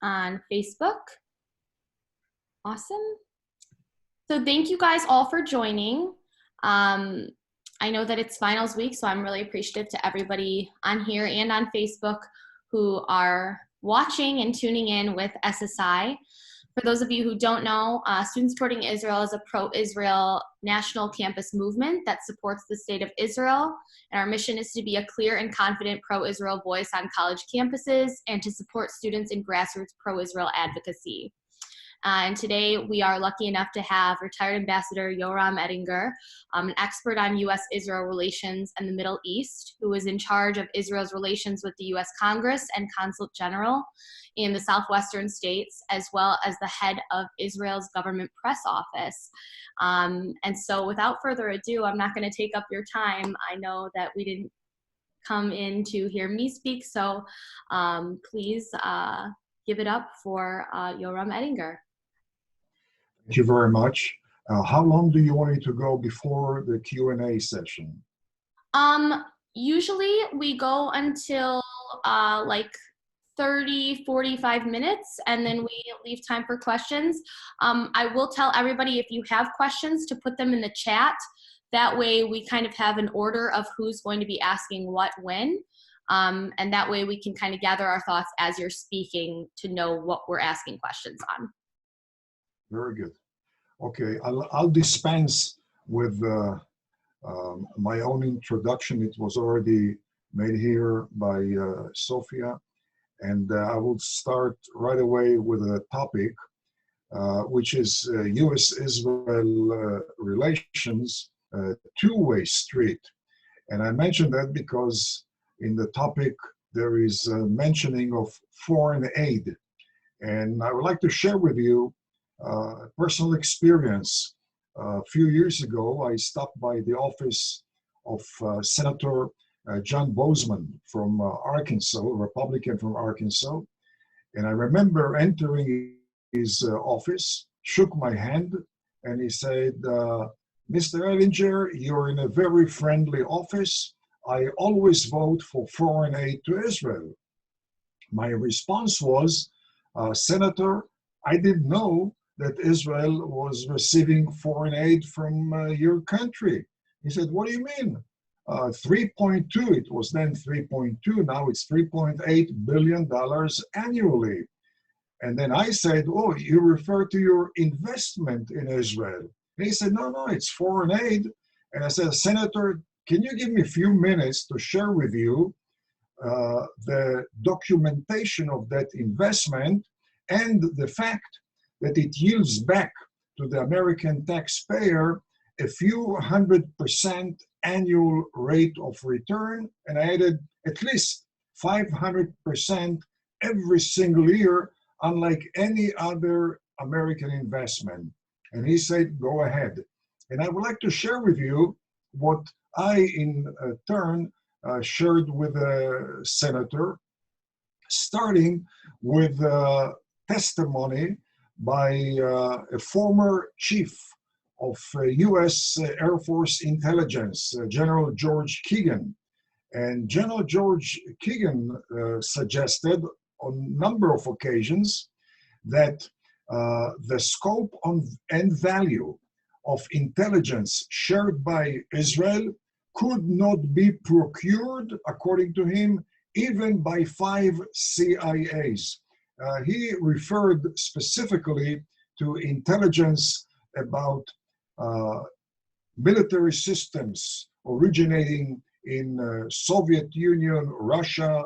on Facebook. Awesome. So thank you guys all for joining. I know that it's finals week, so I'm really appreciative to everybody on here and on Facebook who are watching and tuning in with SSI. For those of you who don't know, Students Supporting Israel is a pro-Israel national campus movement that supports the state of Israel. And our mission is to be a clear and confident pro-Israel voice on college campuses and to support students in grassroots pro-Israel advocacy. And today we are lucky enough to have retired Ambassador Yoram Ettinger, an expert on U.S.-Israel relations and the Middle East, who is in charge of Israel's relations with the U.S. Congress and Consul General in the Southwestern States, as well as the head of Israel's government press office. And so without further ado, I'm not going to take up your time. I know that we didn't come in to hear me speak, so please give it up for Yoram Ettinger. Thank you very much. How long do you want it to go before the Q&A session? Usually we go until like 30, 45 minutes, and then we leave time for questions. I will tell everybody, if you have questions, to put them in the chat. That way we kind of have an order of who's going to be asking what when. And that way we can kind of gather our thoughts as you're speaking to know what we're asking questions on. Very good. Okay, I'll dispense with my own introduction. It was already made here by Sophia, and I will start right away with a topic, which is U.S.-Israel relations, two-way street. And I mentioned that because in the topic there is a mentioning of foreign aid. And I would like to share with you personal experience. A few years ago, I stopped by the office of Senator John Boozman from Arkansas, a Republican from Arkansas. And I remember entering his office, shook my hand, and he said, Mr. Ettinger, you're in a very friendly office. I always vote for foreign aid to Israel. My response was, Senator, I didn't know that Israel was receiving foreign aid from your country. He said, what do you mean? 3.2, it was then 3.2, now it's $3.8 billion annually. And then I said, oh, you refer to your investment in Israel. And he said, no, it's foreign aid. And I said, Senator, can you give me a few minutes to share with you the documentation of that investment and the fact that it yields back to the American taxpayer a few 100% annual rate of return, and I added at least 500% every single year, unlike any other American investment. And he said, go ahead. And I would like to share with you what I, in turn, shared with the senator, starting with testimony by a former chief of U.S. Air Force intelligence, General George Keagan. And General George Keagan suggested on a number of occasions that the scope and value of intelligence shared by Israel could not be procured, according to him, even by 5 CIAs. He referred specifically to intelligence about military systems originating in Soviet Union, Russia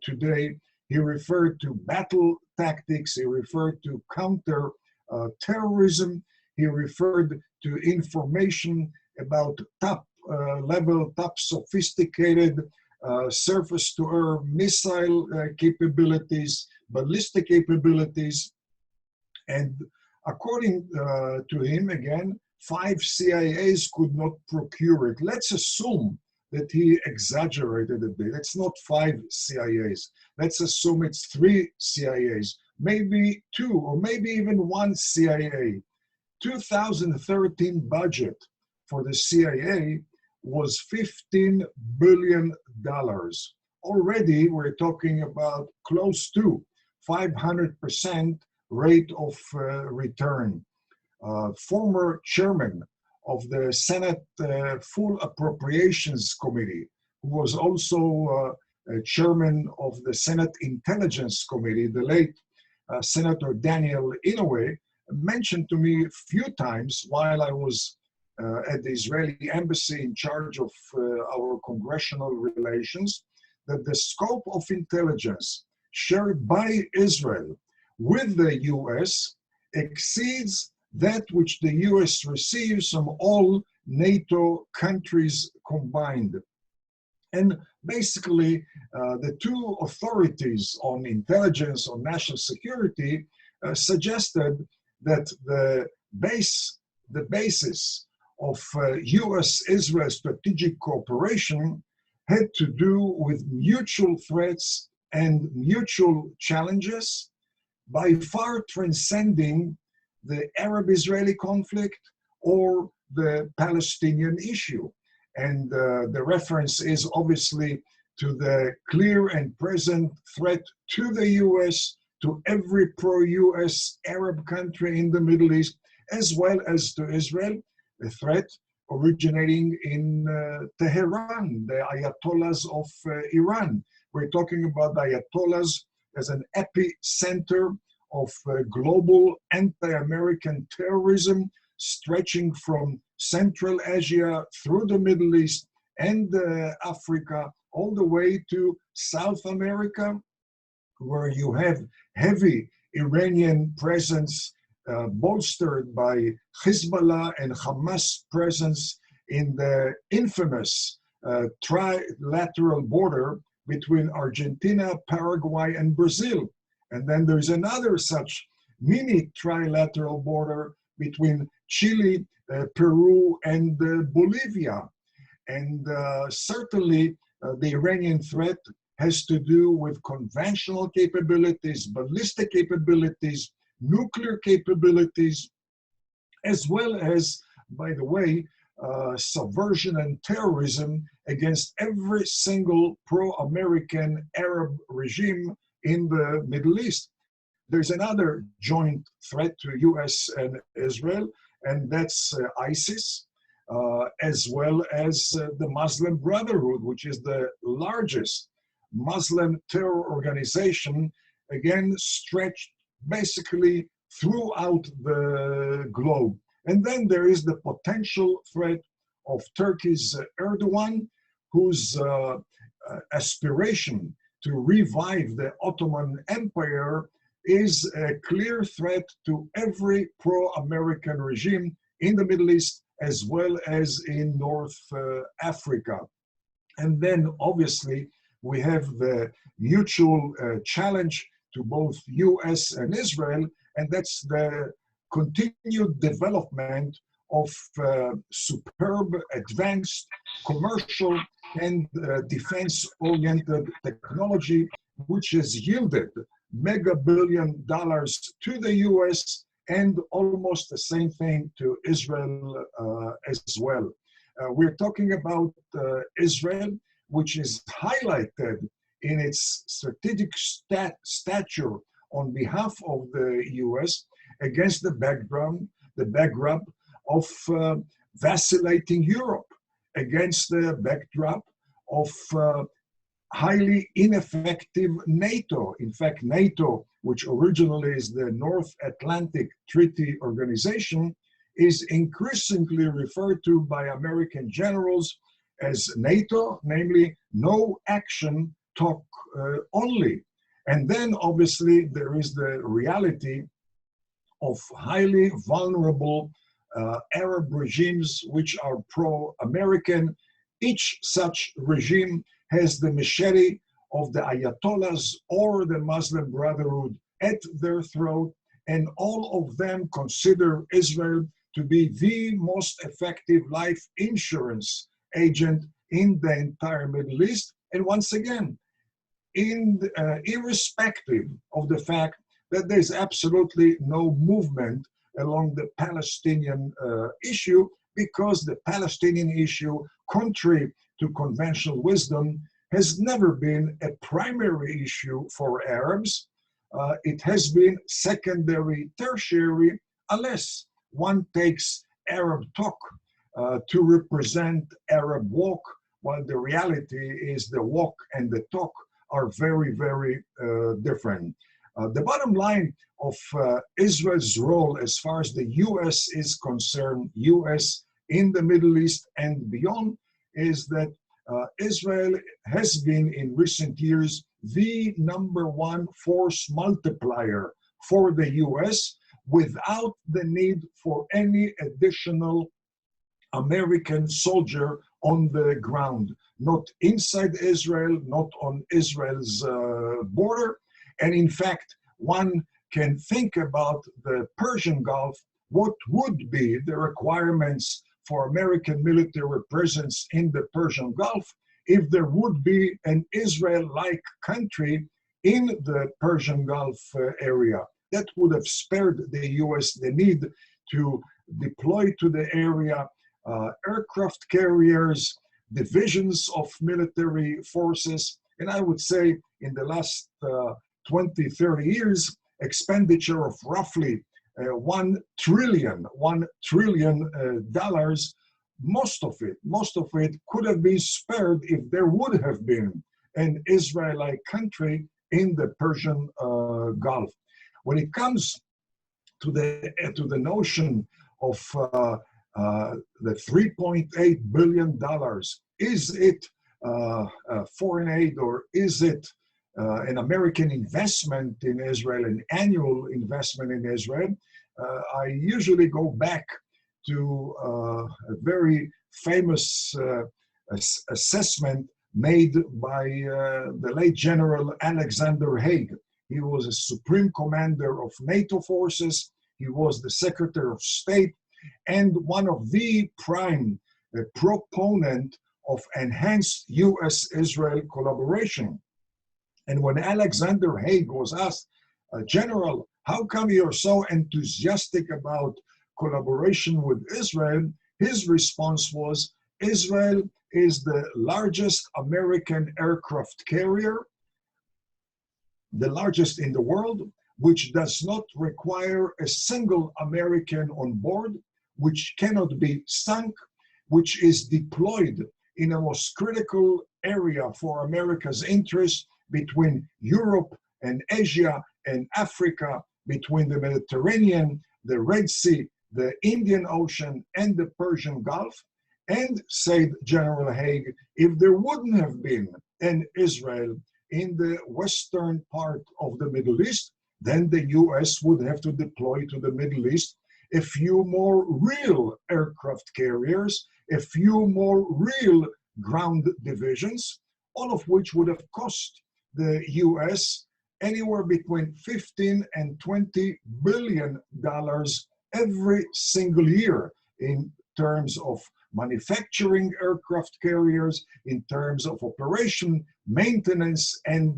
today. He referred to battle tactics. He referred to counter terrorism. He referred to information about top sophisticated surface-to-air missile capabilities, ballistic capabilities. And according to him, again, 5 CIAs could not procure it. Let's assume that he exaggerated a bit. It's not 5 CIAs. Let's assume it's 3 CIAs, maybe 2, or maybe even 1 CIA. 2013 budget for the CIA was $15 billion. Already we're talking about close to 500% rate of return. Former chairman of the Senate Full Appropriations Committee, who was also chairman of the Senate Intelligence Committee, the late Senator Daniel Inouye, mentioned to me a few times while I was at the Israeli embassy in charge of our congressional relations, that the scope of intelligence shared by Israel with the U.S. exceeds that which the U.S. receives from all NATO countries combined. And basically, the two authorities on intelligence, on national security, suggested that the basis of U.S.-Israel strategic cooperation had to do with mutual threats and mutual challenges, by far transcending the Arab-Israeli conflict or the Palestinian issue. And the reference is obviously to the clear and present threat to the U.S., to every pro-U.S. Arab country in the Middle East, as well as to Israel, a threat originating in Tehran, the Ayatollahs of Iran. We're talking about the Ayatollahs as an epicenter of global anti-American terrorism, stretching from Central Asia through the Middle East and Africa, all the way to South America, where you have heavy Iranian presence bolstered by Hezbollah and Hamas presence in the infamous trilateral border between Argentina, Paraguay, and Brazil. And then there's another such mini trilateral border between Chile, Peru, and Bolivia. And certainly the Iranian threat has to do with conventional capabilities, ballistic capabilities, nuclear capabilities, as well as, by the way, subversion and terrorism against every single pro-American Arab regime in the Middle East. There's another joint threat to US and Israel, and that's ISIS, as well as the Muslim Brotherhood, which is the largest Muslim terror organization, again, stretched basically throughout the globe. And then there is the potential threat of Turkey's Erdogan, whose aspiration to revive the Ottoman Empire is a clear threat to every pro-American regime in the Middle East, as well as in North Africa. And then obviously we have the mutual challenge to both US and Israel, and that's the continued development of superb, advanced, commercial and defense-oriented technology, which has yielded mega billion dollars to the US and almost the same thing to Israel as well. We're talking about Israel, which is highlighted in its strategic stature on behalf of the US against the backdrop of vacillating Europe, against the backdrop of highly ineffective NATO. In fact, NATO, which originally is the North Atlantic Treaty Organization, is increasingly referred to by American generals as NATO, namely no action, talk only. And then obviously there is the reality of highly vulnerable Arab regimes which are pro-American. Each such regime has the machete of the Ayatollahs or the Muslim Brotherhood at their throat, and all of them consider Israel to be the most effective life insurance agent in the entire Middle East. And once again, irrespective of the fact that there's absolutely no movement along the Palestinian issue, because the Palestinian issue, contrary to conventional wisdom, has never been a primary issue for Arabs. it has been secondary, tertiary, unless one takes Arab talk to represent Arab walk, while the reality is the walk and the talk are very, very different. The bottom line of Israel's role as far as the U.S. is concerned, U.S. in the Middle East and beyond, is that Israel has been in recent years the #1 force multiplier for the U.S. without the need for any additional American soldier on the ground, not inside Israel, not on Israel's border. And in fact, one can think about the Persian Gulf, what would be the requirements for American military presence in the Persian Gulf if there would be an Israel-like country in the Persian Gulf area. That would have spared the U.S. the need to deploy to the area aircraft carriers, divisions of military forces, and I would say in the last 20, 30 years, expenditure of roughly $1 trillion, most of it could have been spared if there would have been an Israeli country in the Persian Gulf. When it comes to the notion of the $3.8 billion, is it foreign aid or is it an American investment in Israel, an annual investment in Israel? I usually go back to a very famous assessment made by the late General Alexander Haig. He was a supreme commander of NATO forces. He was the Secretary of State and one of the prime proponent of enhanced U.S.-Israel collaboration. And when Alexander Haig was asked, General, how come you're so enthusiastic about collaboration with Israel? His response was, Israel is the largest American aircraft carrier, the largest in the world, which does not require a single American on board, which cannot be sunk, which is deployed in a most critical area for America's interest between Europe and Asia and Africa, between the Mediterranean, the Red Sea, the Indian Ocean, and the Persian Gulf. And, said General Haig, if there wouldn't have been an Israel in the western part of the Middle East, then the U.S. would have to deploy to the Middle East a few more real aircraft carriers, a few more real ground divisions, all of which would have cost the U.S. anywhere between $15 and $20 billion every single year in terms of manufacturing aircraft carriers, in terms of operation, maintenance, and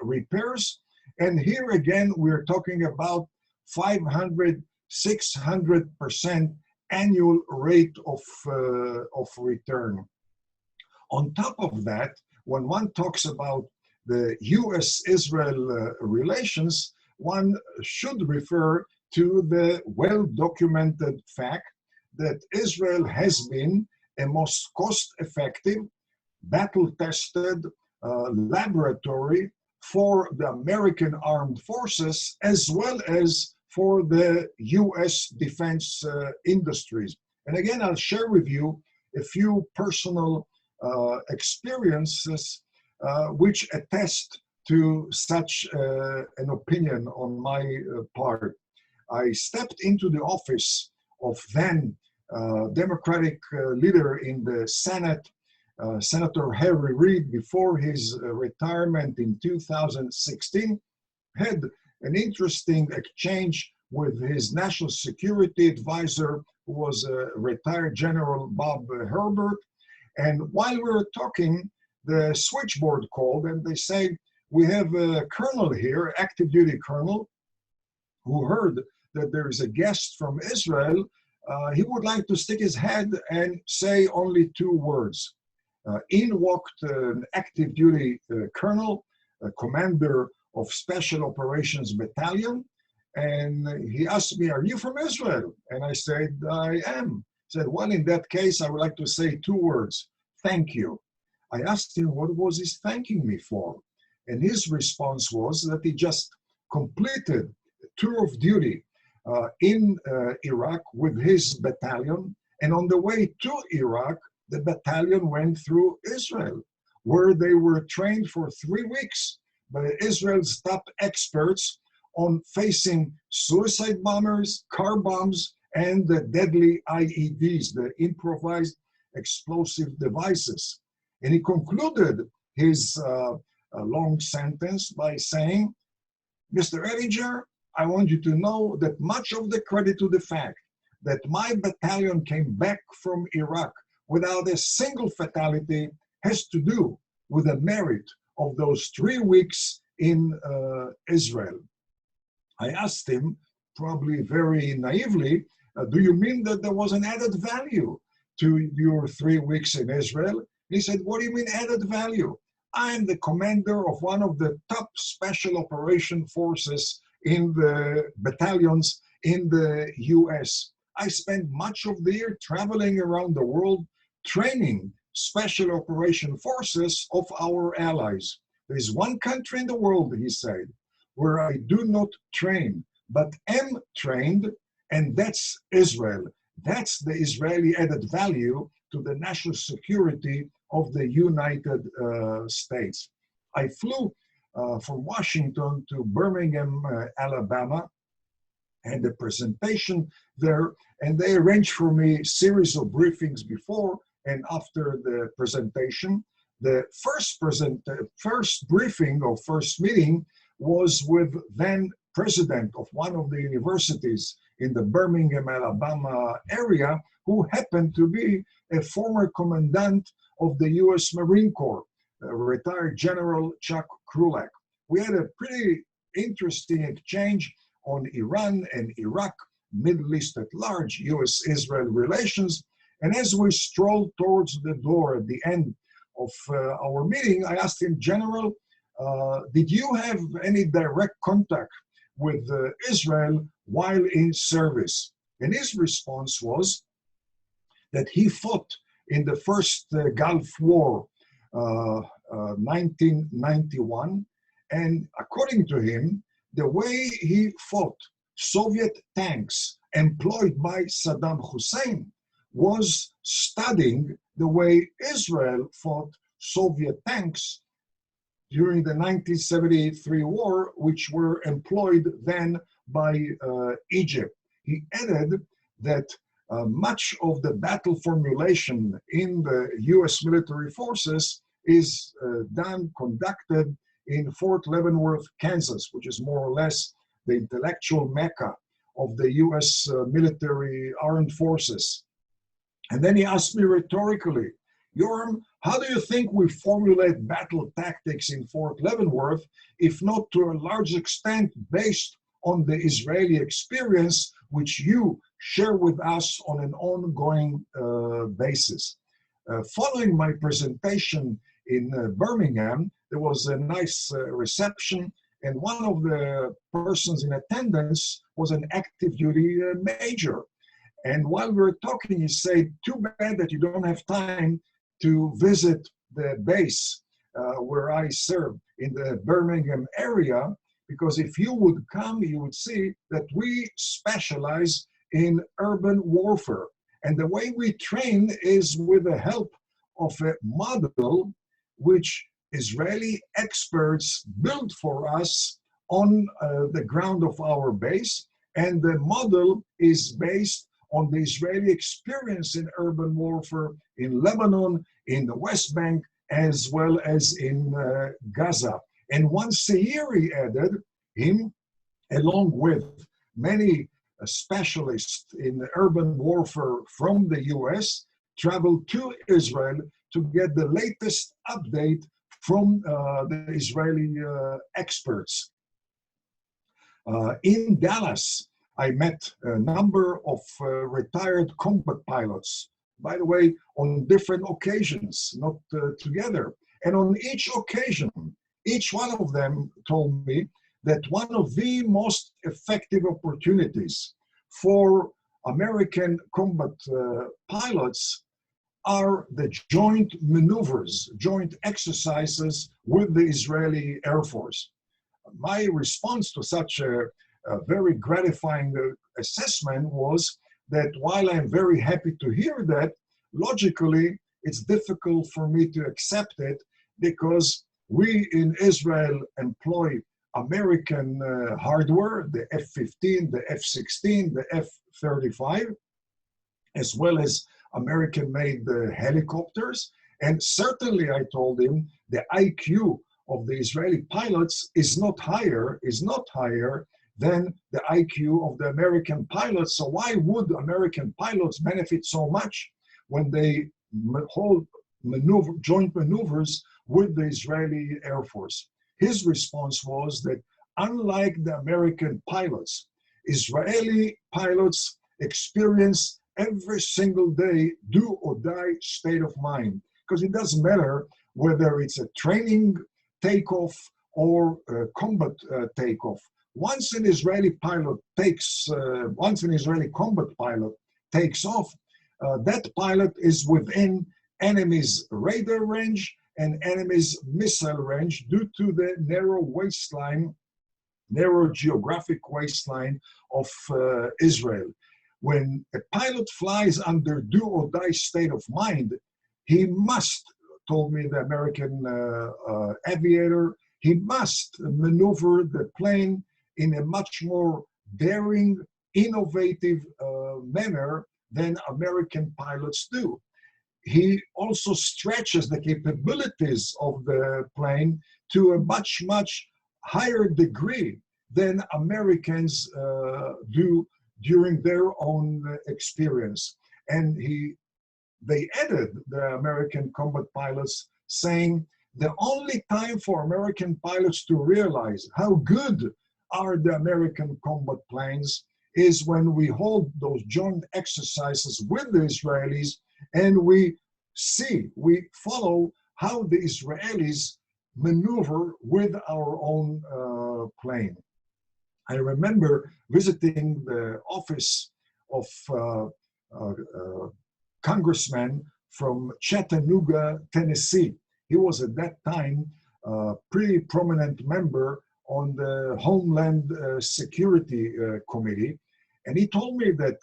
repairs. And here again, we're talking about 500, 600% annual rate of return. On top of that, when one talks about the U.S.-Israel relations, one should refer to the well-documented fact that Israel has been a most cost-effective, battle-tested laboratory for the American armed forces, as well as for the U.S. defense industries. And again, I'll share with you a few personal experiences which attest to such an opinion on my part. I stepped into the office of then Democratic leader in the Senate, Senator Harry Reid, before his retirement in 2016, had an interesting exchange with his national security advisor, who was retired General Bob Herbert. And while we were talking, the switchboard called and they say, we have a colonel here, active duty colonel, who heard that there is a guest from Israel. He would like to stick his head and say only two words. In walked an active duty colonel, a commander of Special Operations Battalion. And he asked me, "Are you from Israel?" And I said, "I am." He said, "Well, in that case, I would like to say two words, thank you." I asked him, what was he thanking me for? And his response was that he just completed a tour of duty in Iraq with his battalion. And on the way to Iraq, the battalion went through Israel, where they were trained for 3 weeks by Israel's top experts on facing suicide bombers, car bombs, and the deadly IEDs, the improvised explosive devices. And he concluded his long sentence by saying, "Mr. Ettinger, I want you to know that much of the credit to the fact that my battalion came back from Iraq without a single fatality has to do with the merit of those 3 weeks in Israel." I asked him, probably very naively, "Do you mean that there was an added value to your 3 weeks in Israel?" He said, "What do you mean added value? I'm the commander of one of the top special operation forces in the battalions in the U.S. I spent much of the year traveling around the world training special operation forces of our allies. There is one country in the world," he said, "where I do not train, but am trained, and that's Israel. That's the Israeli added value to the national security of the United States." I flew from Washington to Birmingham, Alabama, and the presentation there, and they arranged for me a series of briefings before and after the presentation. The first briefing or first meeting was with then president of one of the universities in the Birmingham, Alabama area, who happened to be a former commandant of the U.S. Marine Corps, retired General Chuck Krulak. We had a pretty interesting exchange on Iran and Iraq, Middle East at large, U.S.-Israel relations. And as we strolled towards the door at the end of our meeting, I asked him, "General, did you have any direct contact with Israel while in service?" And his response was that he fought in the first Gulf War, 1991, and according to him, the way he fought Soviet tanks employed by Saddam Hussein was studying the way Israel fought Soviet tanks during the 1973 war, which were employed then by Egypt. He added that much of the battle formulation in the U.S. military forces is conducted in Fort Leavenworth, Kansas, which is more or less the intellectual mecca of the U.S. Military armed forces. And then he asked me rhetorically, "Yoram, how do you think we formulate battle tactics in Fort Leavenworth, if not to a large extent based on the Israeli experience, which you share with us on an ongoing basis?" Following my presentation in Birmingham, there was a nice reception, and one of the persons in attendance was an active duty major. And while we were talking, he said, "Too bad that you don't have time to visit the base where I serve in the Birmingham area, because if you would come, you would see that we specialize in urban warfare. And the way we train is with the help of a model which Israeli experts built for us on the ground of our base. And the model is based on the Israeli experience in urban warfare in Lebanon, in the West Bank, as well as in Gaza." And once a year, he added, him, along with many specialists in urban warfare from the US, traveled to Israel to get the latest update from the Israeli experts. In Dallas, I met a number of retired combat pilots, by the way, on different occasions, not together. And on each occasion, each one of them told me that one of the most effective opportunities for American combat pilots are the joint maneuvers, joint exercises with the Israeli Air Force. My response to such a very gratifying assessment was that while I'm very happy to hear that, logically, it's difficult for me to accept it because we in Israel employ American hardware, the F-15, the F-16, the F-35, as well as American-made helicopters. And certainly, I told him, the IQ of the Israeli pilots is not higher than the IQ of the American pilots. So why would American pilots benefit so much when they hold joint maneuvers with the Israeli Air Force? His response was that unlike the American pilots, Israeli pilots experience every single day do or die state of mind, because it doesn't matter whether it's a training takeoff or combat takeoff. Once an Israeli combat pilot takes off, that pilot is within enemy's radar range and enemy's missile range due to the narrow geographic waistline of Israel. When a pilot flies under do or die state of mind, he must, told me the American aviator, he must maneuver the plane in a much more daring, innovative manner than American pilots do. He also stretches the capabilities of the plane to a much, much higher degree than Americans do during their own experience. And they added, the American combat pilots, saying the only time for American pilots to realize how good are the American combat planes is when we hold those joint exercises with the Israelis and we follow how the Israelis maneuver with our own plane. I remember visiting the office of congressman from Chattanooga, Tennessee. He was at that time a pretty prominent member on the Homeland Security Committee. And he told me that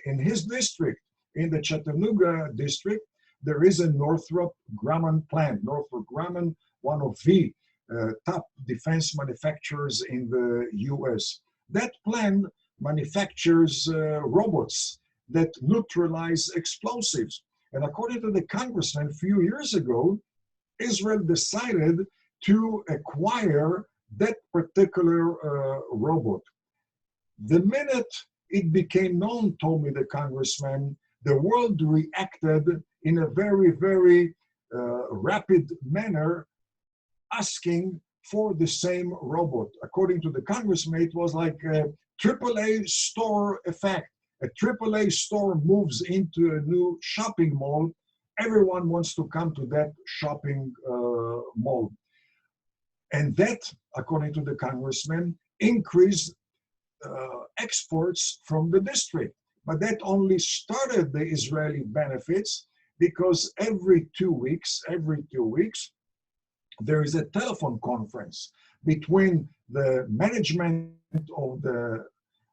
in his district, in the Chattanooga district, there is a Northrop Grumman plant. Northrop Grumman, one of the top defense manufacturers in the U.S. That plant manufactures robots that neutralize explosives. And according to the congressman, a few years ago, Israel decided to acquire that particular robot. The minute it became known, told me the congressman, the world reacted in a very, very rapid manner, asking for the same robot. According to the congressman, it was like a AAA store effect. A AAA store moves into a new shopping mall. Everyone wants to come to that shopping mall. And that, according to the congressman, increased exports from the district. But that only started the Israeli benefits because every two weeks, there is a telephone conference between the management of the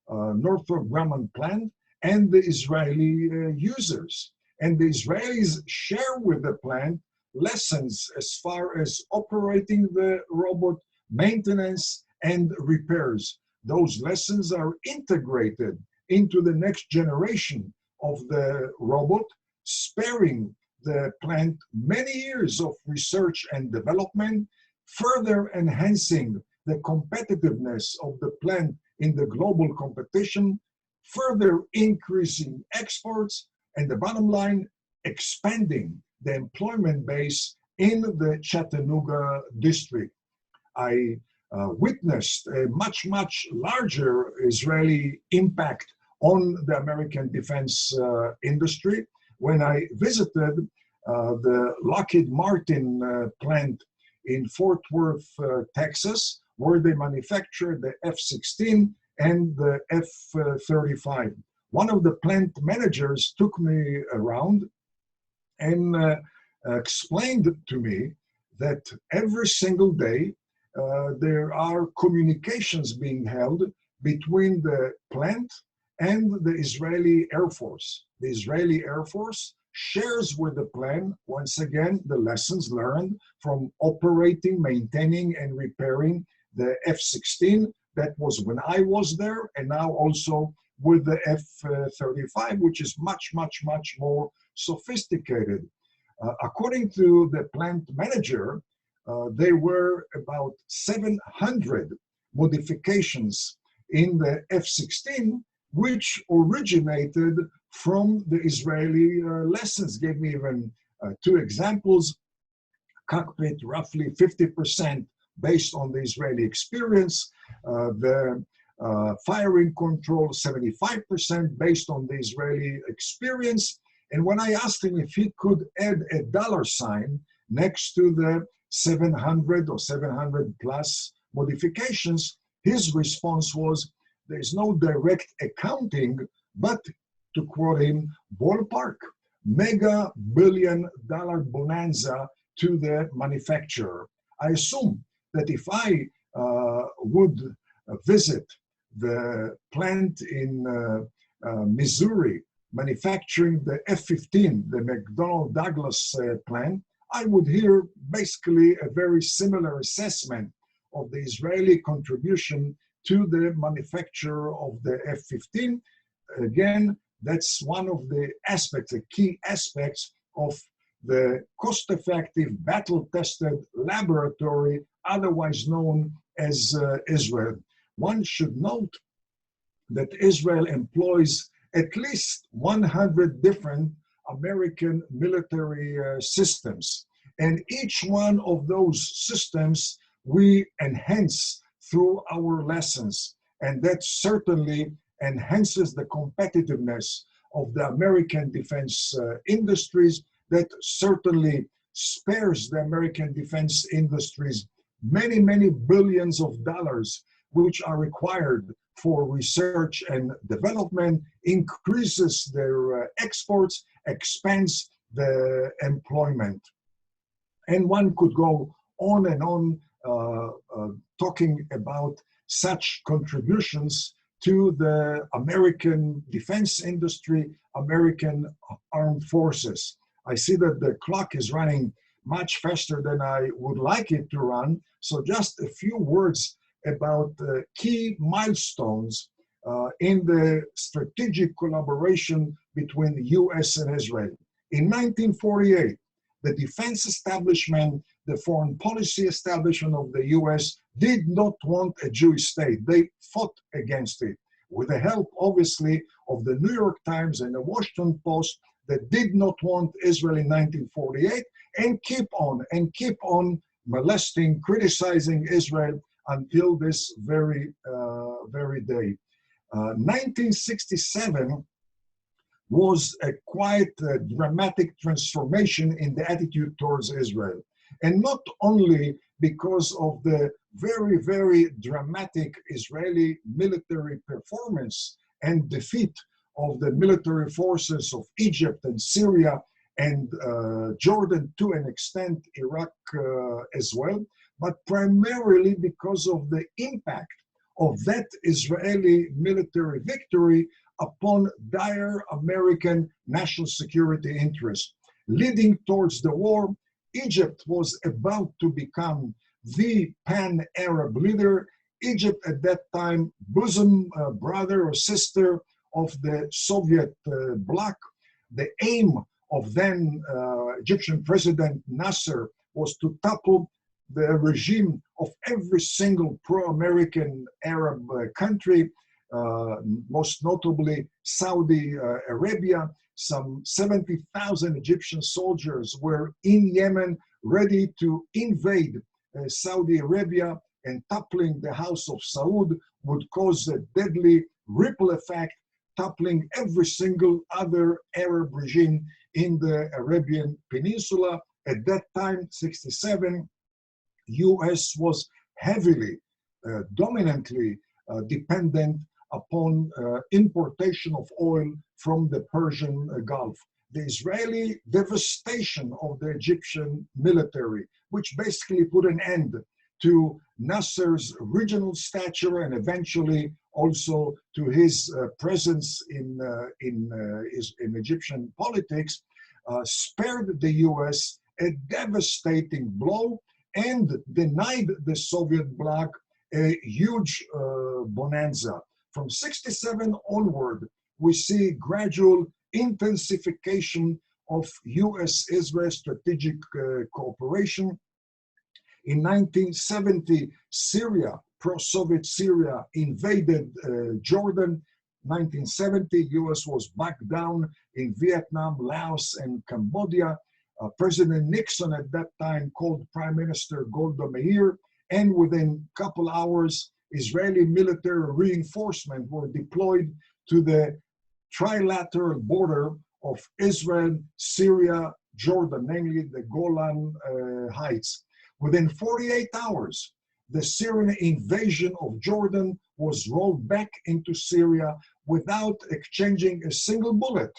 Northrop Grumman plant and the Israeli users. And the Israelis share with the plant lessons as far as operating the robot, maintenance, and repairs. Those lessons are integrated into the next generation of the robot, sparing the plant many years of research and development, further enhancing the competitiveness of the plant in the global competition, further increasing exports, and the bottom line, expanding the employment base in the Chattanooga district. I witnessed a much, much larger Israeli impact on the American defense industry when I visited the Lockheed Martin plant in Fort Worth, Texas, where they manufacture the F-16 and the F-35. One of the plant managers took me around and explained to me that every single day there are communications being held between the plant and the Israeli Air Force. The Israeli Air Force shares with the plant, once again, the lessons learned from operating, maintaining, and repairing the F-16. That was when I was there, and now also with the F-35, which is much, much, much more sophisticated. According to the plant manager, there were about 700 modifications in the F-16, which originated from the Israeli lessons. Gave me even two examples. Cockpit, roughly 50% based on the Israeli experience. The firing control, 75% based on the Israeli experience. And when I asked him if he could add a $ next to the 700 or 700 plus modifications, his response was, there's no direct accounting, but to quote him, ballpark, mega billion-dollar bonanza to the manufacturer. I assume that if I would visit the plant in Missouri manufacturing the F-15, the McDonnell Douglas plant, I would hear basically a very similar assessment of the Israeli contribution to the manufacture of the F-15. Again, that's one of the aspects, the key aspects of the cost-effective, battle-tested laboratory, otherwise known as Israel. One should note that Israel employs at least 100 different American military systems. And each one of those systems we enhance through our lessons. And that certainly enhances the competitiveness of the American defense industries. That certainly spares the American defense industries many, many billions of dollars, which are required for research and development, increases their exports, expands the employment. And one could go on and on talking about such contributions to the American defense industry, American armed forces. I see that the clock is running much faster than I would like it to run. So just a few words about key milestones in the strategic collaboration between the U.S. and Israel. In 1948, the defense establishment, the foreign policy establishment of the U.S. did not want a Jewish state. They fought against it with the help, obviously, of the New York Times and the Washington Post that did not want Israel in 1948 and keep on molesting, criticizing Israel until this very day. 1967 was a quite dramatic transformation in the attitude towards Israel. And not only because of the very, very dramatic Israeli military performance and defeat of the military forces of Egypt and Syria and Jordan, to an extent Iraq as well, but primarily because of the impact of that Israeli military victory upon dire American national security interests. Leading towards the war, Egypt was about to become the pan-Arab leader. Egypt at that time, bosom brother or sister of the Soviet bloc. The aim of then Egyptian President Nasser was to topple the regime of every single pro-American Arab country, most notably Saudi Arabia. Some 70,000 Egyptian soldiers were in Yemen ready to invade Saudi Arabia, and toppling the House of Saud would cause a deadly ripple effect, toppling every single other Arab regime in the Arabian Peninsula. At that time, 67, U.S. was heavily, dominantly dependent upon importation of oil from the Persian Gulf. The Israeli devastation of the Egyptian military, which basically put an end to Nasser's regional stature and eventually also to his presence in Egyptian politics, spared the U.S. a devastating blow and denied the Soviet bloc a huge bonanza. From 1967 onward, we see gradual intensification of U.S.-Israel strategic cooperation. In 1970, Syria, pro-Soviet Syria, invaded Jordan. 1970, U.S. was backed down in Vietnam, Laos, and Cambodia. President Nixon at that time called Prime Minister Golda Meir, and within a couple hours, Israeli military reinforcements were deployed to the trilateral border of Israel, Syria, Jordan, namely the Golan Heights. Within 48 hours, the Syrian invasion of Jordan was rolled back into Syria without exchanging a single bullet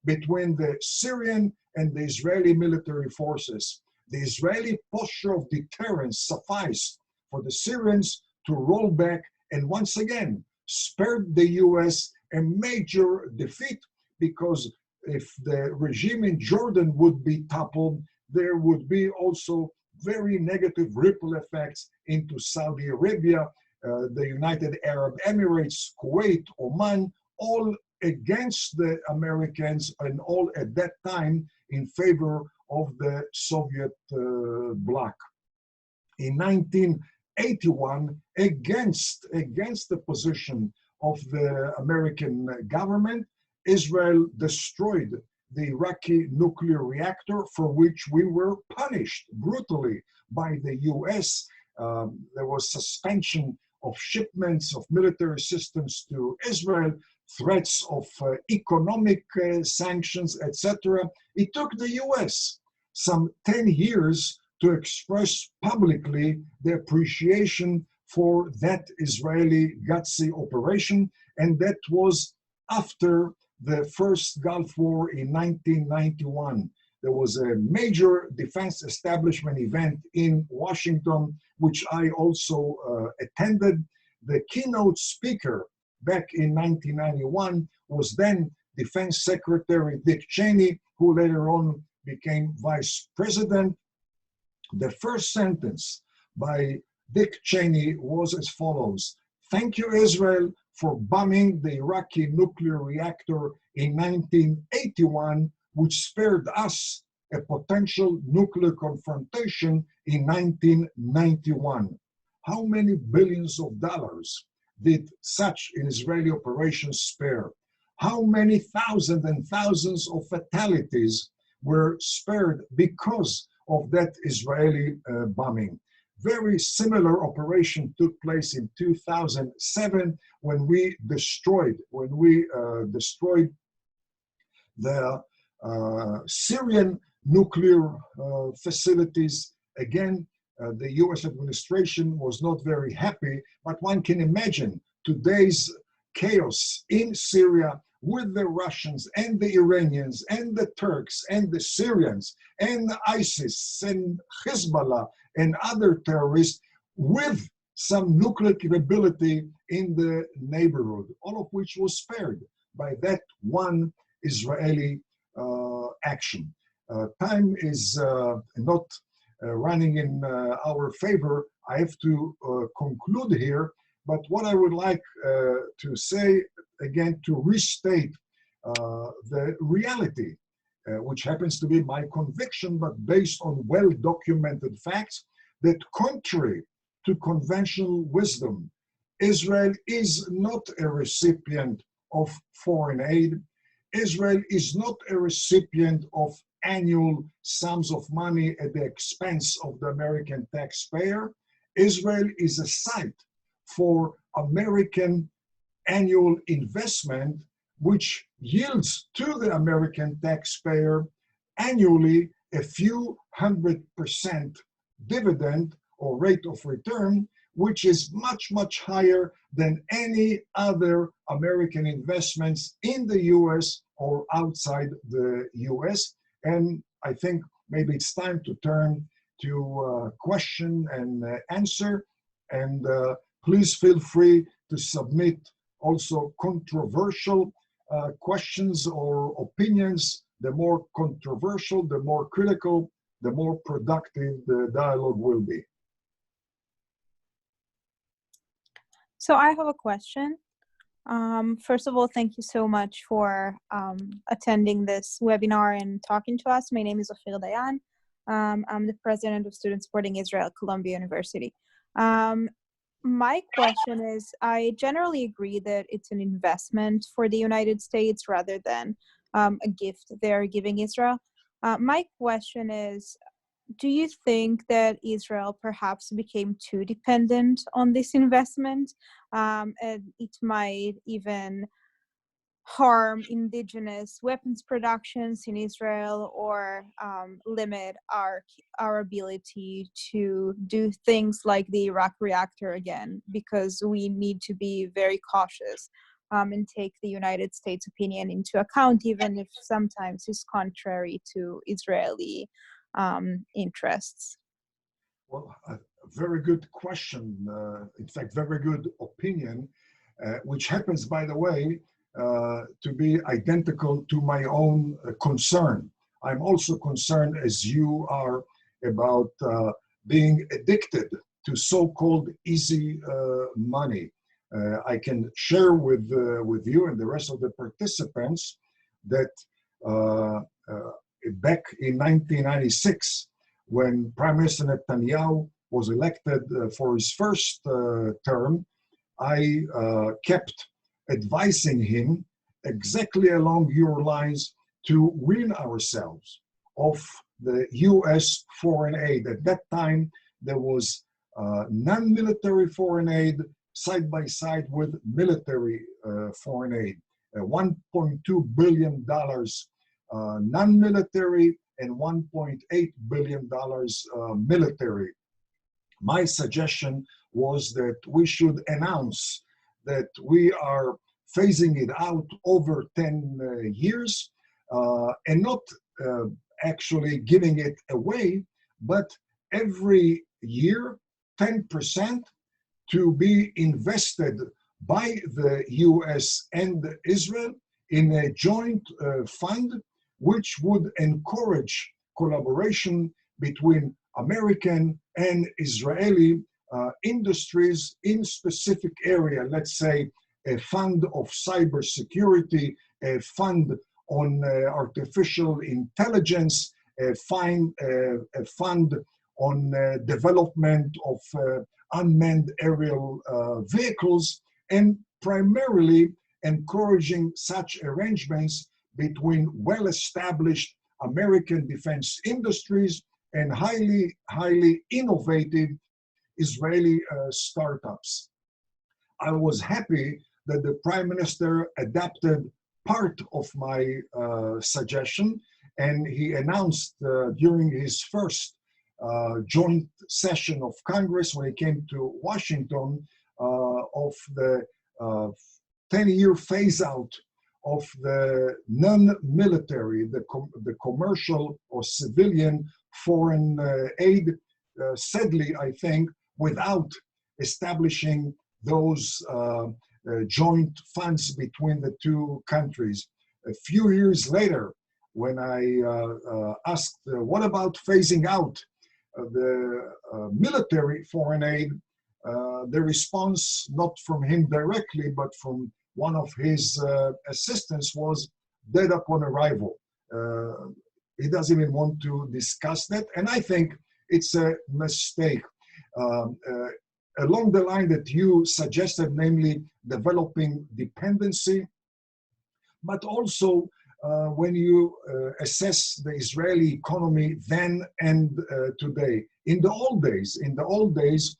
between the Syrian and the Israeli military forces. The Israeli posture of deterrence sufficed for the Syrians to roll back and once again spared the U.S. a major defeat, because if the regime in Jordan would be toppled, there would be also very negative ripple effects into Saudi Arabia, the United Arab Emirates, Kuwait, Oman, all against the Americans and all at that time in favor of the Soviet bloc. In 1981, against the position of the American government, Israel destroyed the Iraqi nuclear reactor, for which we were punished brutally by the U.S. There was suspension of shipments of military systems to Israel, threats of economic sanctions, etc. It took the U.S. some 10 years to express publicly the appreciation for that Israeli gutsy operation, and that was after the first Gulf War in 1991. There was a major defense establishment event in Washington, which I also attended. The keynote speaker back in 1991 was then Defense Secretary Dick Cheney, who later on became Vice President. The first sentence by Dick Cheney was as follows: "Thank you, Israel, for bombing the Iraqi nuclear reactor in 1981, which spared us a potential nuclear confrontation in 1991. How many billions of dollars did such an Israeli operation spare? How many thousands and thousands of fatalities were spared because of that Israeli bombing?" Very similar operation took place in 2007 when we destroyed the Syrian nuclear facilities. Again, the U.S. administration was not very happy, but one can imagine today's chaos in Syria with the Russians and the Iranians and the Turks and the Syrians and ISIS and Hezbollah and other terrorists with some nuclear capability in the neighborhood, all of which was spared by that one Israeli action. Time is not running in our favor. I have to conclude here, but what I would like to say, again, to restate the reality, which happens to be my conviction, but based on well-documented facts, that contrary to conventional wisdom, Israel is not a recipient of foreign aid. Israel is not a recipient of annual sums of money at the expense of the American taxpayer. Israel is a site for American annual investment, which yields to the American taxpayer annually a few 100% dividend or rate of return, which is much, much higher than any other American investments in the US or outside the US. And I think maybe it's time to turn to question and answer. And please feel free to submit also controversial questions or opinions. The more controversial, the more critical, the more productive the dialogue will be. So I have a question. First of all, thank you so much for attending this webinar and talking to us. My name is Ophir Dayan. I'm the president of Students Supporting Israel at Columbia University. My question is, I generally agree that it's an investment for the United States rather than a gift they're giving Israel. My question is, do you think that Israel perhaps became too dependent on this investment, and it might even harm indigenous weapons productions in Israel, or limit our ability to do things like the Iraq reactor again, because we need to be very cautious and take the United States opinion into account, even if sometimes it's contrary to Israeli interests? Well, a very good question. In fact, very good opinion, which happens, by the way, to be identical to my own concern. I'm also concerned, as you are, about being addicted to so-called easy money. I can share with you and the rest of the participants that back in 1996, when Prime Minister Netanyahu was elected for his first term, I kept advising him exactly along your lines to wean ourselves of the US foreign aid. At that time, there was non-military foreign aid side by side with military foreign aid. $1.2 billion non-military and $1.8 billion military. My suggestion was that we should announce that we are phasing it out over 10 years and not actually giving it away, but every year 10% to be invested by the US and Israel in a joint fund, which would encourage collaboration between American and Israeli industries in specific area. Let's say a fund of cybersecurity, a fund on artificial intelligence, a fund on development of unmanned aerial vehicles, and primarily encouraging such arrangements between well-established American defense industries and highly innovative Israeli startups. I was happy that the Prime Minister adapted part of my suggestion, and he announced during his first joint session of Congress when he came to Washington of the 10-year phase-out of the non-military, the commercial or civilian foreign aid, sadly, I think, without establishing those joint funds between the two countries. A few years later, when I asked, what about phasing out the military foreign aid, the response, not from him directly, but from one of his assistants, was dead upon arrival. He doesn't even want to discuss that, and I think it's a mistake. Along the line that you suggested, namely developing dependency, but also when you assess the Israeli economy then and today. In the old days,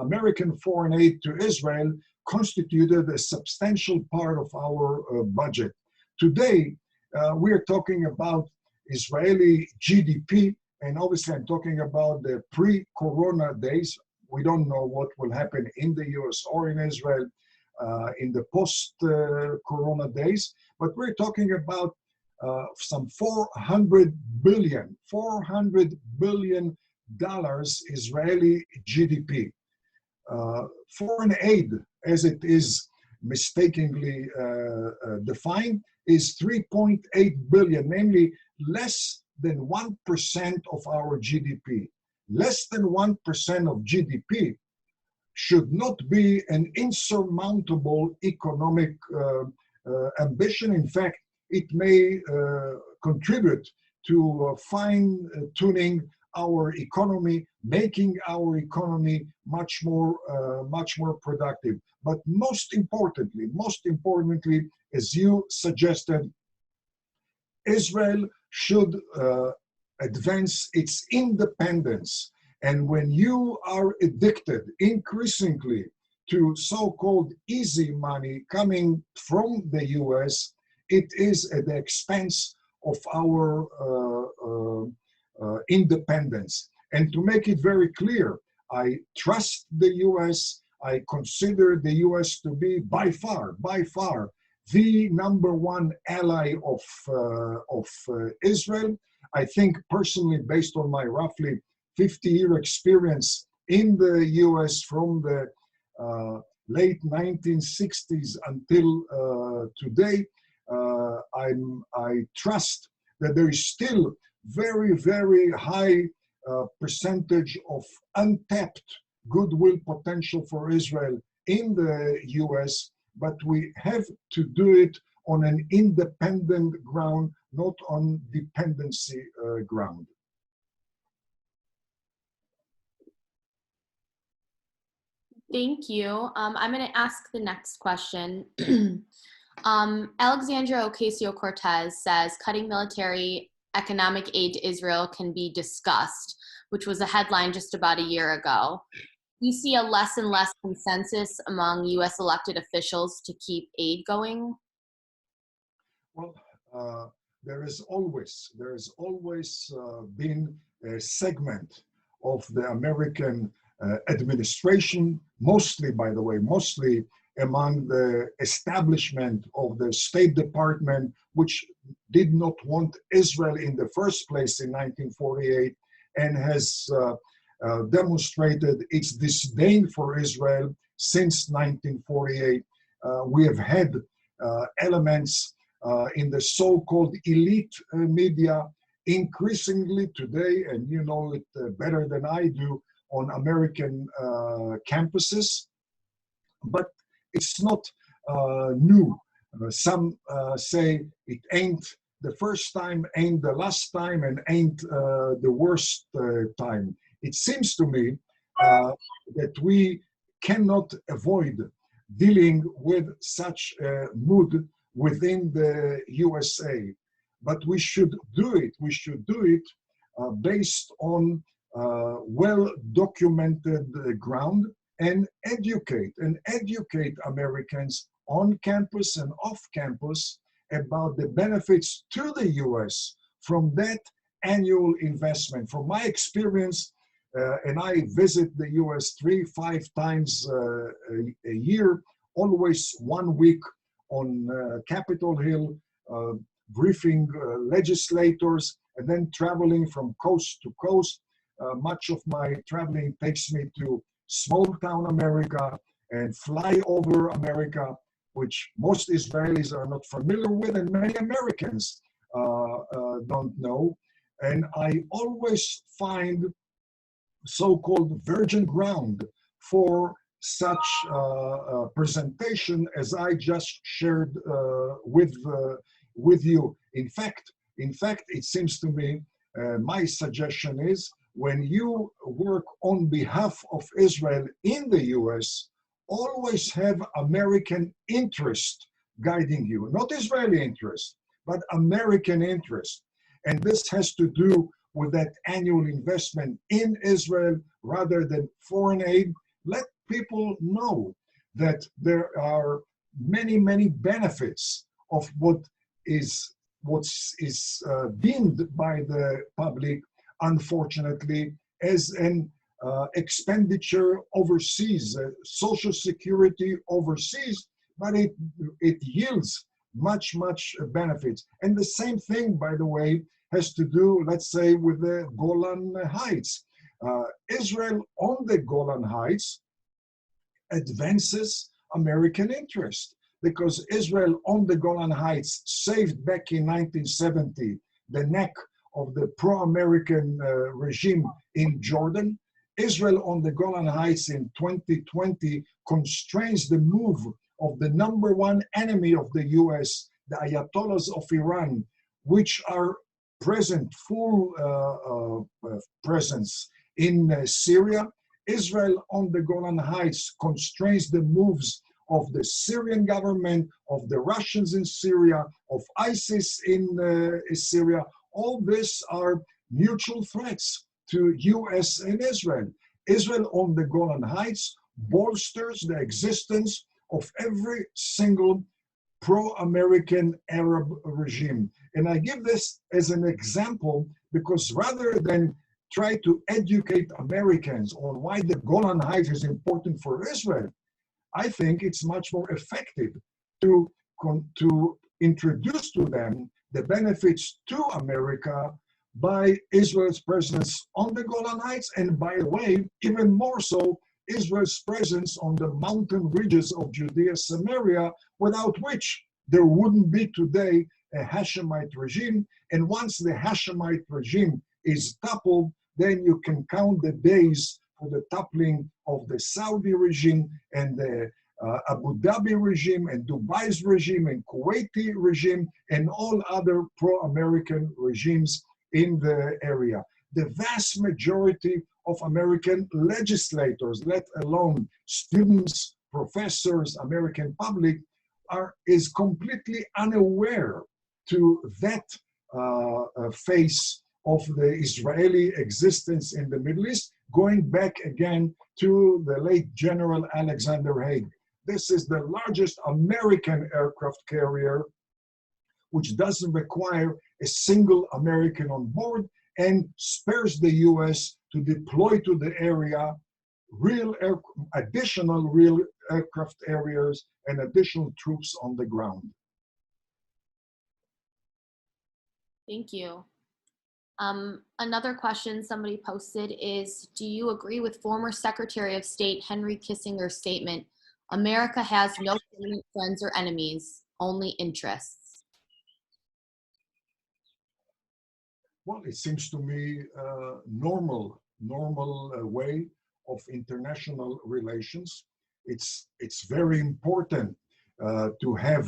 American foreign aid to Israel constituted a substantial part of our budget. Today, we are talking about Israeli GDP and obviously I'm talking about the pre-corona days. We don't know what will happen in the US or in Israel in the post-corona days, but we're talking about some $400 billion Israeli GDP. Foreign aid, as it is mistakenly defined, is 3.8 billion, namely less than 1% of our GDP. Less than 1% of GDP should not be an insurmountable economic ambition. In fact, it may contribute to fine-tuning our economy, making our economy much more productive. But most importantly, as you suggested, Israel should advance its independence. And when you are addicted increasingly to so-called easy money coming from the US, it is at the expense of our independence. And to make it very clear, I trust the US. I consider the US to be by far, the #1 ally of Israel. I think personally, based on my roughly 50-year experience in the US from the late 1960s until today, I trust that there is still very, very high percentage of untapped goodwill potential for Israel in the US, but we have to do it on an independent ground, not on dependency ground. Thank you. I'm going to ask the next question. Alexandra Ocasio-Cortez says cutting military economic aid to Israel can be discussed, which was a headline just about a year ago. You see a less and less consensus among U.S. elected officials to keep aid going? Well, there has always been a segment of the American administration, mostly, by the way, mostly among the establishment of the State Department, which did not want Israel in the first place in 1948 and has demonstrated its disdain for Israel since 1948. We have had elements in the so-called elite media increasingly today, and you know it better than I do, on American campuses. But it's not new. Some say it ain't the first time, ain't the last time, and ain't the worst time. It seems to me that we cannot avoid dealing with such a mood within the U.S.A. But we should do it. We should do it based on well-documented ground and educate Americans on campus and off campus about the benefits to the U.S. from that annual investment. From my experience, and I visit the U.S. 3-5 times a year, always 1 week on Capitol Hill, briefing legislators, and then traveling from coast to coast. Much of my traveling takes me to small town America and flyover America, which most Israelis are not familiar with and many Americans don't know. And I always find so-called virgin ground for such presentation as I just shared with you. In fact, it seems to me, my suggestion is, when you work on behalf of Israel in the US, always have American interest guiding you, not Israeli interest, but American interest. And this has to do with that annual investment in Israel rather than foreign aid. Let people know that there are many, many benefits of what's deemed by the public unfortunately, as an expenditure overseas, social security overseas, but it yields much benefits. And the same thing, by the way, has to do, let's say, with the Golan Heights. Israel on the Golan Heights advances American interest, because Israel on the Golan Heights saved back in 1970 the neck of the pro-American regime in Jordan. Israel on the Golan Heights in 2020 constrains the move of the #1 enemy of the U.S., the Ayatollahs of Iran, which are present, full presence in Syria. Israel on the Golan Heights constrains the moves of the Syrian government, of the Russians in Syria, of ISIS in Syria. All this are mutual threats to U.S. and Israel. Israel on the Golan Heights bolsters the existence of every single pro-American Arab regime. And I give this as an example because rather than try to educate Americans on why the Golan Heights is important for Israel, I think it's much more effective to introduce to them the benefits to America by Israel's presence on the Golan Heights, and by the way, even more so, Israel's presence on the mountain ridges of Judea, Samaria, without which there wouldn't be today a Hashemite regime. And once the Hashemite regime is toppled, then you can count the days for the toppling of the Saudi regime and the Abu Dhabi regime and Dubai's regime and Kuwaiti regime and all other pro-American regimes in the area. The vast majority of American legislators, let alone students, professors, American public, is completely unaware to that face of the Israeli existence in the Middle East, going back again to the late General Alexander Haig. This is the largest American aircraft carrier, which doesn't require a single American on board and spares the U.S. to deploy to the area additional real aircraft carriers and additional troops on the ground. Thank you. Another question somebody posted is, do you agree with former Secretary of State Henry Kissinger's statement, America has no friends or enemies, only interests? Well, it seems to me normal way of international relations. It's very important to have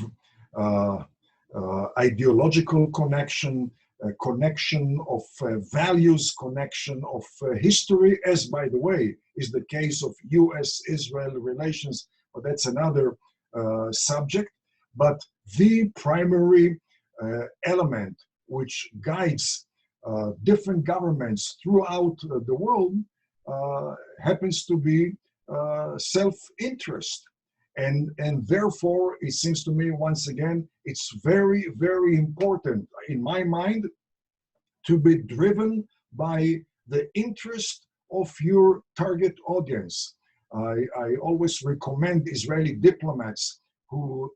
ideological connection, connection of values, connection of history, as by the way is the case of U.S.-Israel relations, but that's another subject. But the primary element which guides different governments throughout the world happens to be self-interest. And therefore, it seems to me, once again, it's very, very important, in my mind, to be driven by the interest of your target audience. I always recommend Israeli diplomats who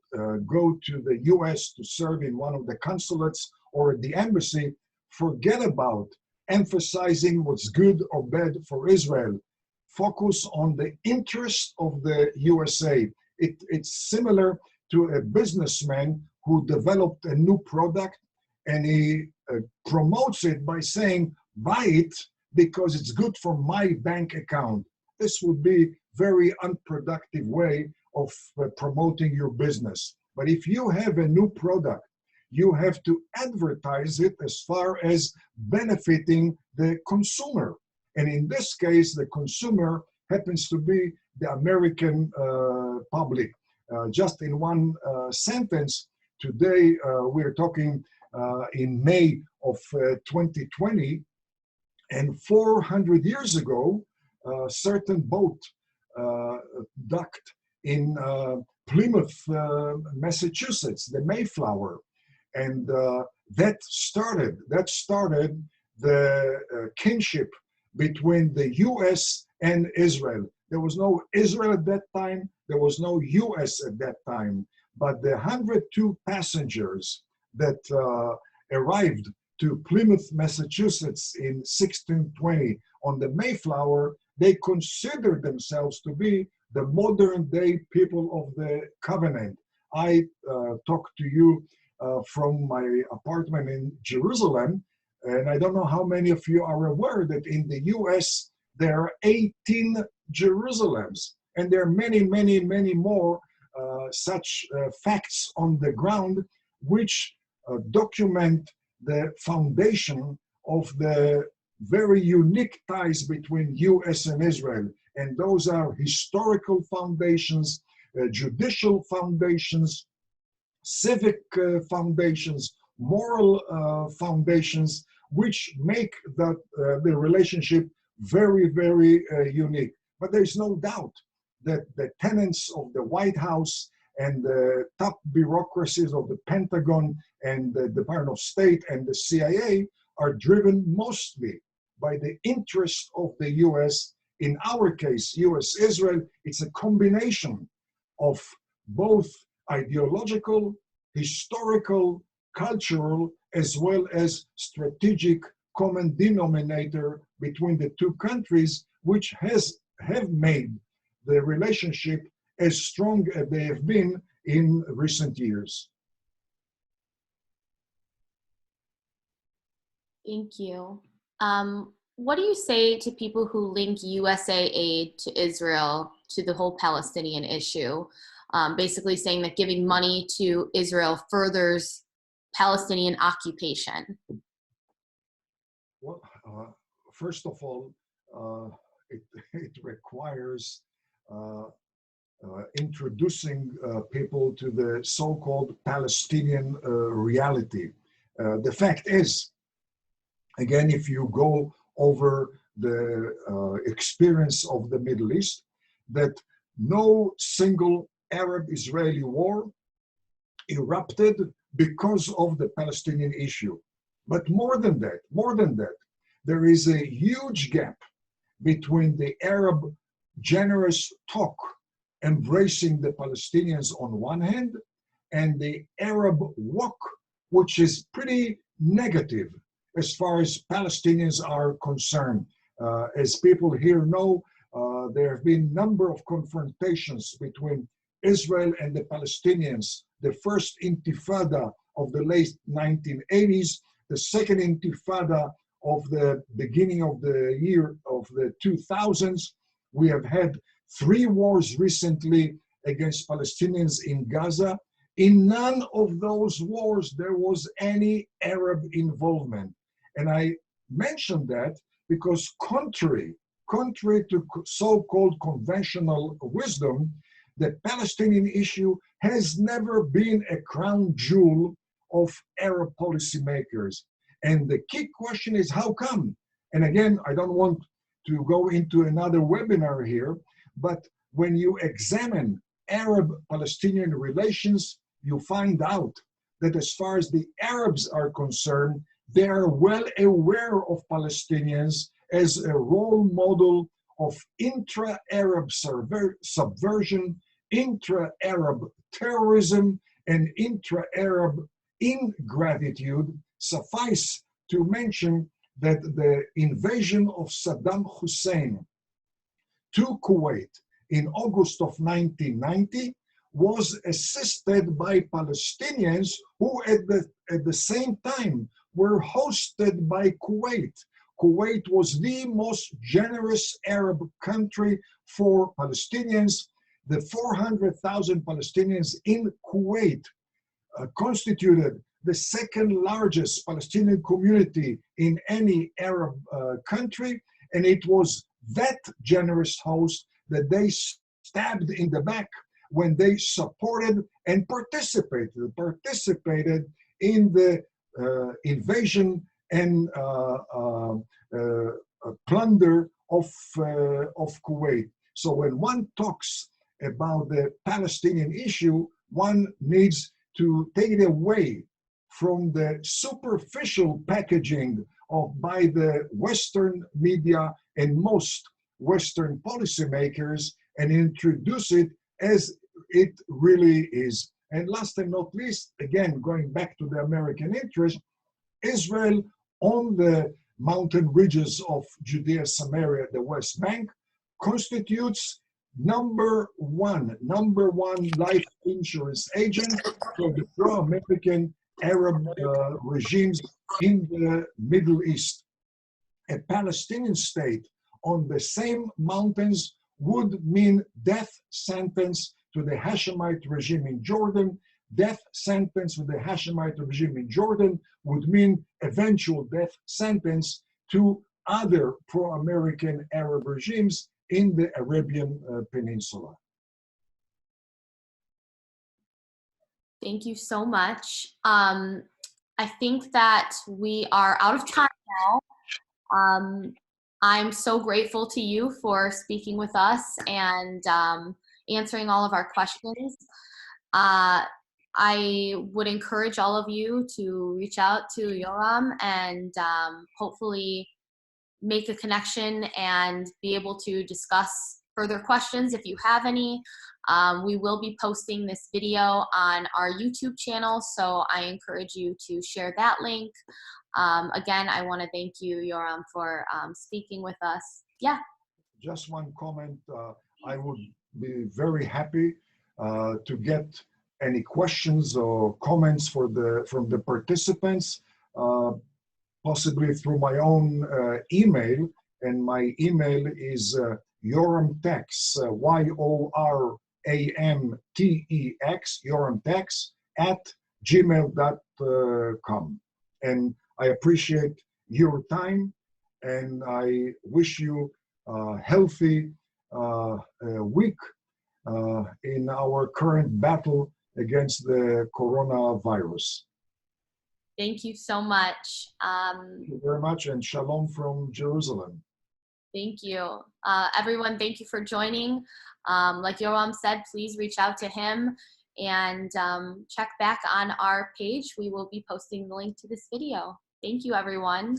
go to the US to serve in one of the consulates or the embassy, forget about emphasizing what's good or bad for Israel. Focus on the interest of the U.S.A. It's similar to a businessman who developed a new product and he promotes it by saying, buy it because it's good for my bank account. This would be very unproductive way of promoting your business. But if you have a new product, you have to advertise it as far as benefiting the consumer. And in this case, the consumer happens to be the American public. Just in one sentence, today we're talking in May of 2020, and 400 years ago, a certain boat docked in Plymouth, Massachusetts, the Mayflower. And that started the kinship between the U.S. and Israel. There was no Israel at that time, there was no U.S. at that time, but the 102 passengers that arrived to Plymouth, Massachusetts in 1620 on the Mayflower, they considered themselves to be the modern day people of the covenant. I talked to you from my apartment in Jerusalem, and I don't know how many of you are aware that in the US there are 18 Jerusalems, and there are many, many, many more such facts on the ground which document the foundation of the very unique ties between US and Israel. And those are historical foundations, judicial foundations, civic foundations, moral foundations, which make the relationship very, very unique. But there's no doubt that the tenets of the White House and the top bureaucracies of the Pentagon and the Department of State and the CIA are driven mostly by the interest of the US. In our case, US-Israel, it's a combination of both ideological, historical, cultural, as well as strategic common denominator between the two countries, which have made the relationship as strong as they have been in recent years. Thank you. What do you say to people who link USA aid to Israel to the whole Palestinian issue? Basically saying that giving money to Israel furthers Palestinian occupation. Well, first of all, it requires introducing people to the so-called Palestinian reality. The fact is, again, if you go over the experience of the Middle East, that no single Arab-Israeli war erupted because of the Palestinian issue. But more than that, there is a huge gap between the Arab generous talk embracing the Palestinians on one hand and the Arab walk, which is pretty negative as far as Palestinians are concerned. As people here know, there have been a number of confrontations between Israel and the Palestinians. The first intifada of the late 1980s, the second intifada of the beginning of the year of the 2000s. We have had 3 wars recently against Palestinians in Gaza. In none of those wars there was any Arab involvement. And I mention that because contrary to so-called conventional wisdom, the Palestinian issue has never been a crown jewel of Arab policymakers. And the key question is, how come? And again, I don't want to go into another webinar here, but when you examine Arab-Palestinian relations, you find out that as far as the Arabs are concerned, they are well aware of Palestinians as a role model of intra-Arab subversion, intra-Arab terrorism, and intra-Arab ingratitude. Suffice to mention that the invasion of Saddam Hussein to Kuwait in August of 1990 was assisted by Palestinians who at the same time were hosted by Kuwait. Kuwait was the most generous Arab country for Palestinians. The 400,000 Palestinians in Kuwait constituted the second largest Palestinian community in any Arab country, and it was that generous host that they stabbed in the back when they supported and participated in the invasion and plunder of Kuwait. So when one talks about the Palestinian issue, one needs to take it away from the superficial packaging of by the Western media and most Western policymakers and introduce it as it really is. And last and not least, again, going back to the American interest, Israel on the mountain ridges of Judea, Samaria, the West Bank, constitutes number one life insurance agent for the pro-American Arab regimes in the Middle East. A Palestinian state on the same mountains would mean death sentence to the Hashemite regime in Jordan. Death sentence to the Hashemite regime in Jordan would mean eventual death sentence to other pro-American Arab regimes in the Arabian Peninsula. Thank you so much. I think that we are out of time now. I'm so grateful to you for speaking with us and answering all of our questions. I would encourage all of you to reach out to Yoram and hopefully make a connection and be able to discuss further questions if you have any. We will be posting this video on our YouTube channel, so I encourage you to share that link. Again, I want to thank you, Yoram, for speaking with us. Yeah. Just one comment. I would be very happy to get any questions or comments from the participants, possibly through my own email. And my email is yoramtex, YORAMTEX, yoramtex @gmail.com. And I appreciate your time, and I wish you a healthy week in our current battle against the coronavirus. Thank you so much. Thank you very much, and shalom from Jerusalem. Thank you. Everyone, thank you for joining. Like Yoram said, please reach out to him and check back on our page. We will be posting the link to this video. Thank you, everyone.